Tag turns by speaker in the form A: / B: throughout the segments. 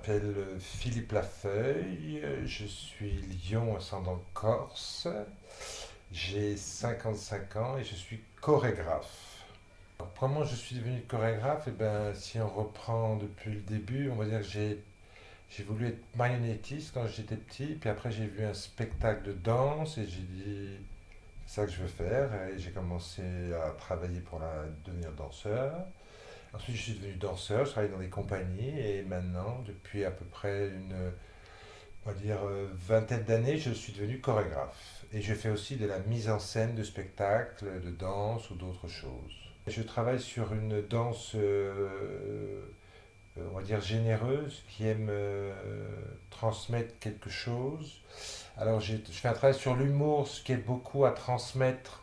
A: m'appelle Philippe Lafeuille, je suis Lyon, ascendant Corse, j'ai 55 ans et je suis chorégraphe. Alors, comment je suis devenu chorégraphe? Eh ben, si on reprend depuis le début, on va dire que j'ai voulu être marionnettiste quand j'étais petit, puis après j'ai vu un spectacle de danse et j'ai dit c'est ça que je veux faire et j'ai commencé à travailler pour devenir danseur. Ensuite, je suis devenu danseur, je travaille dans des compagnies et maintenant, depuis à peu près on va dire, vingtaine d'années, je suis devenu chorégraphe. Et je fais aussi de la mise en scène de spectacles, de danse ou d'autres choses. Je travaille sur une danse, on va dire, généreuse, qui aime transmettre quelque chose. Alors, je fais un travail sur l'humour, ce qui aide beaucoup à transmettre.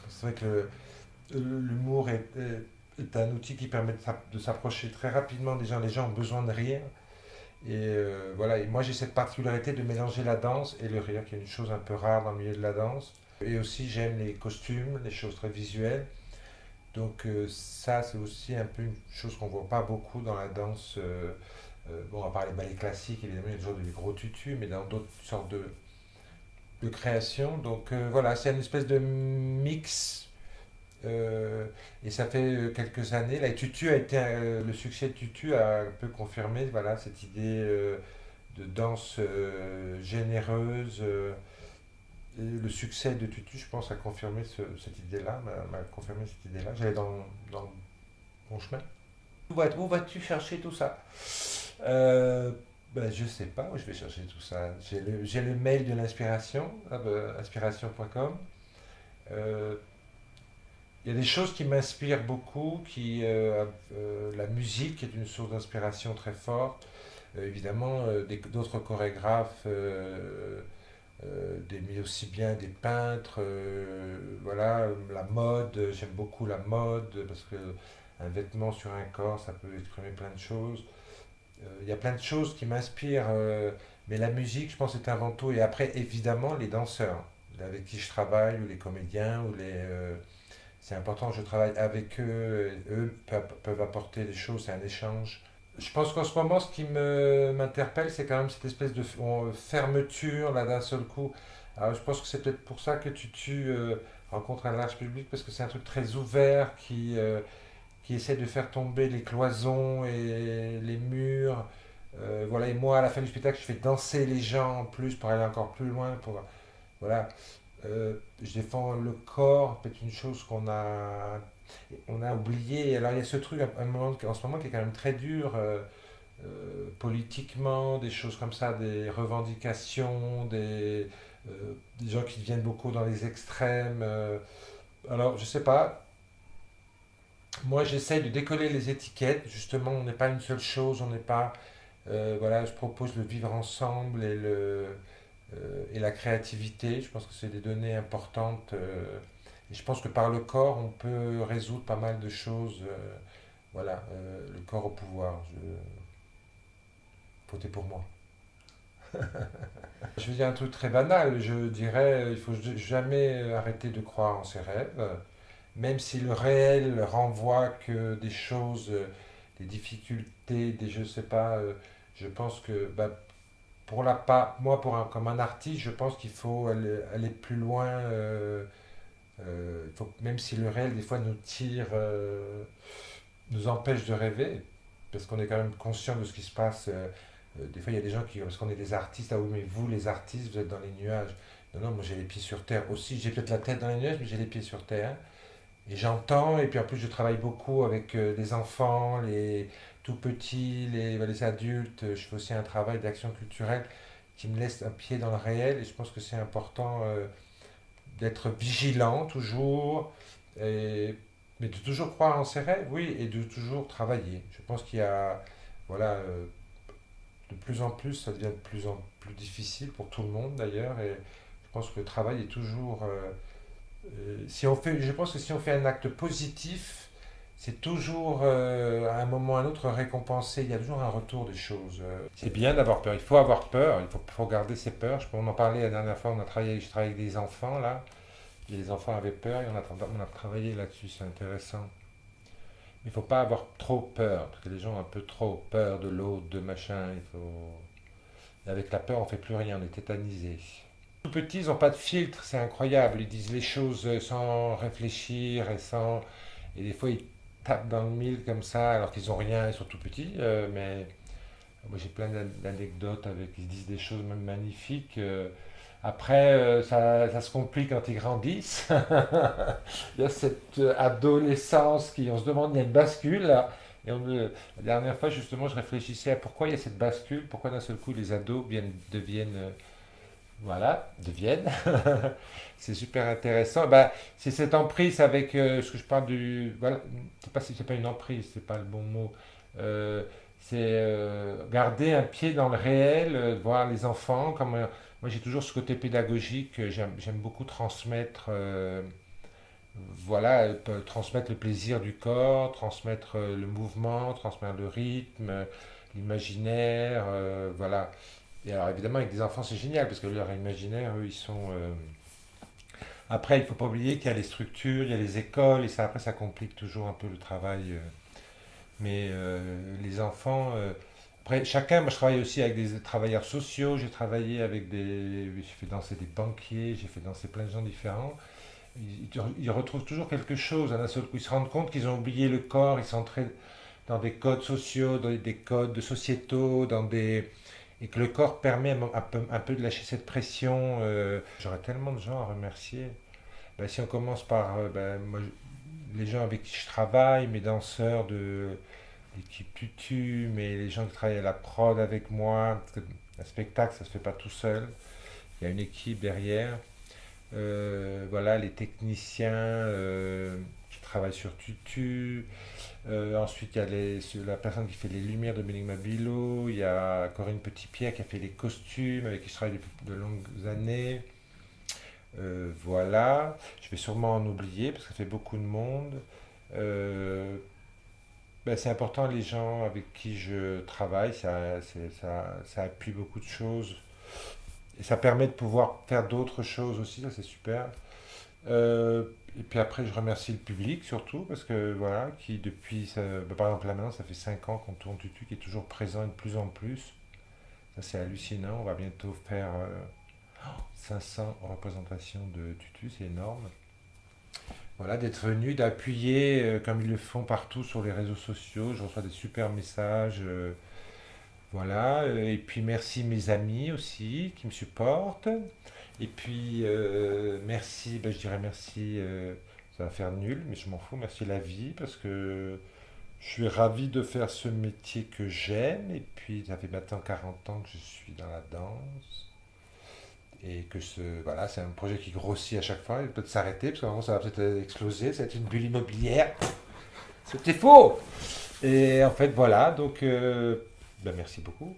A: C'est vrai que l'humour est un outil qui permet de s'approcher très rapidement des gens. Les gens ont besoin de rire. Et voilà, et moi j'ai cette particularité de mélanger la danse et le rire, qui est une chose un peu rare dans le milieu de la danse. Et aussi j'aime les costumes, les choses très visuelles. Donc ça c'est aussi un peu une chose qu'on voit pas beaucoup dans la danse. Bon, à part les ballets classiques, évidemment, il y a toujours des gros tutus, mais dans d'autres sortes de créations. Donc voilà, c'est une espèce de mix et ça fait quelques années. Là, le succès de Tutu a un peu confirmé voilà, cette idée de danse généreuse. Et le succès de Tutu, je pense, a confirmé cette idée-là, m'a confirmé cette idée-là. J'allais dans le bon chemin. Où vas-tu chercher tout ça? euh, ben, je sais pas où je vais chercher tout ça. J'ai le mail de l'inspiration, inspiration.com. Il y a des choses qui m'inspirent beaucoup, la musique est une source d'inspiration très forte. Évidemment, d'autres chorégraphes, mais aussi bien des peintres. Voilà, la mode, j'aime beaucoup la mode parce que un vêtement sur un corps, ça peut exprimer plein de choses. Il y a plein de choses qui m'inspirent, mais la musique, je pense, est avant tout. Et après, évidemment, les danseurs avec qui je travaille, ou les comédiens, c'est important, je travaille avec eux, eux peuvent apporter des choses, c'est un échange. Je pense qu'en ce moment, ce qui m'interpelle, c'est quand même cette espèce de fermeture, là, d'un seul coup. Alors, je pense que c'est peut-être pour ça que rencontres un large public, parce que c'est un truc très ouvert qui essaie de faire tomber les cloisons et les murs. Voilà, et moi, à la fin du spectacle, je fais danser les gens en plus pour aller encore plus loin. Voilà, je défends le corps, peut-être une chose on a oublié. Alors il y a ce truc, en ce moment, qui est quand même très dur, politiquement, des choses comme ça, des revendications, des gens qui viennent beaucoup dans les extrêmes. Alors je sais pas, moi j'essaye de décoller les étiquettes, justement, on n'est pas une seule chose, on n'est pas... voilà, je propose le vivre ensemble et la créativité. Je pense que c'est des données importantes. Et je pense que par le corps, on peut résoudre pas mal de choses. Voilà, le corps au pouvoir. Votez pour moi. Je veux dire un truc très banal. Je dirais, il faut jamais arrêter de croire en ses rêves, même si le réel renvoie que des choses, des difficultés, des je sais pas. Je pense que bah, moi, comme un artiste, je pense qu'il faut aller plus loin. Même si le réel, des fois, nous empêche de rêver, parce qu'on est quand même conscient de ce qui se passe. Des fois, il y a des gens qui, parce qu'on est des artistes, ah oui, mais vous, les artistes, vous êtes dans les nuages. Non, non, moi j'ai les pieds sur terre aussi. J'ai peut-être la tête dans les nuages, mais j'ai les pieds sur terre. Et j'entends, et puis en plus, je travaille beaucoup avec les enfants, les tout petits, les adultes. Je fais aussi un travail d'action culturelle qui me laisse un pied dans le réel, et je pense que c'est important d'être vigilant toujours, et- mais de toujours croire en ses rêves, oui, et de toujours travailler. Je pense qu'il y a, voilà, de plus en plus, ça devient de plus en plus difficile pour tout le monde d'ailleurs, et je pense que le travail est toujours, je pense que si on fait un acte positif, c'est toujours à un moment ou à un autre récompensé. Il y a toujours un retour des choses. C'est bien d'avoir peur. Il faut avoir peur. Faut garder ses peurs. On en parlait la dernière fois. Je travaillais avec des enfants là. Et les enfants avaient peur et on a travaillé là-dessus. C'est intéressant. Il faut pas avoir trop peur, parce que les gens ont un peu trop peur de l'autre, de machin. Et avec la peur, on fait plus rien, on est tétanisé. Tout petits, ils n'ont pas de filtre, c'est incroyable. Ils disent les choses sans réfléchir et sans. Et des fois, ils tapent dans le mille comme ça, alors qu'ils ont rien, ils sont tout petits. Mais moi, j'ai plein d'anecdotes avec. Ils disent des choses même magnifiques. Après, ça se complique quand ils grandissent. Il y a cette adolescence qui, on se demande, il y a une bascule là. La dernière fois, justement, je réfléchissais à pourquoi il y a cette bascule, pourquoi d'un seul coup les ados deviennent voilà, deviennent. C'est super intéressant. Bah, c'est cette emprise avec ce que je parle du. Voilà, c'est pas une emprise, c'est pas le bon mot. Euh, c'est garder un pied dans le réel, voir les enfants. Moi, j'ai toujours ce côté pédagogique. J'aime beaucoup transmettre. Voilà, transmettre le plaisir du corps, transmettre le mouvement, transmettre le rythme, l'imaginaire, voilà. Et alors évidemment avec des enfants c'est génial parce que leur imaginaire, eux, ils sont... Après, il ne faut pas oublier qu'il y a les structures, il y a les écoles, et ça après ça complique toujours un peu le travail. Mais les enfants... après, chacun, moi je travaille aussi avec des travailleurs sociaux, j'ai travaillé avec des... J'ai fait danser des banquiers, j'ai fait danser plein de gens différents. Ils retrouvent toujours quelque chose, d'un seul coup. Ils se rendent compte qu'ils ont oublié le corps, ils sont entrés dans des codes sociaux, dans des codes sociétaux, et que le corps permet un peu de lâcher cette pression. J'aurais tellement de gens à remercier. Ben, si on commence par moi, les gens avec qui je travaille, mes danseurs de l'équipe Tutu, mais les gens qui travaillent à la prod avec moi, parce que un spectacle, ça se fait pas tout seul. Il y a une équipe derrière. Voilà, les techniciens qui travaillent sur Tutu. Ensuite, il y a la personne qui fait les lumières de Bénigne Mabilo. Il y a Corinne Petitpierre qui a fait les costumes, avec qui je travaille depuis de longues années. Voilà. Je vais sûrement en oublier parce que ça fait beaucoup de monde. Euh, ben, c'est important, les gens avec qui je travaille, ça appuie beaucoup de choses. Et ça permet de pouvoir faire d'autres choses aussi, ça c'est super. Euh, et puis après, je remercie le public surtout, parce que voilà, qui depuis, par exemple là maintenant, ça fait 5 ans qu'on tourne Tutu, qui est toujours présent et de plus en plus. Ça c'est hallucinant, on va bientôt faire 500 représentations de Tutu, c'est énorme. Voilà, d'être venu, d'appuyer comme ils le font partout sur les réseaux sociaux, je reçois des super messages. Voilà, et puis merci mes amis aussi qui me supportent. Et puis merci, ben, je dirais merci, ça va faire nul, mais je m'en fous, merci la vie, parce que je suis ravi de faire ce métier que j'aime. Et puis ça fait maintenant 40 ans que je suis dans la danse. Et que voilà, c'est un projet qui grossit à chaque fois, il peut s'arrêter, parce qu'en ça va peut-être exploser, ça va être une bulle immobilière. C'était faux! Et en fait, voilà, donc ben, merci beaucoup.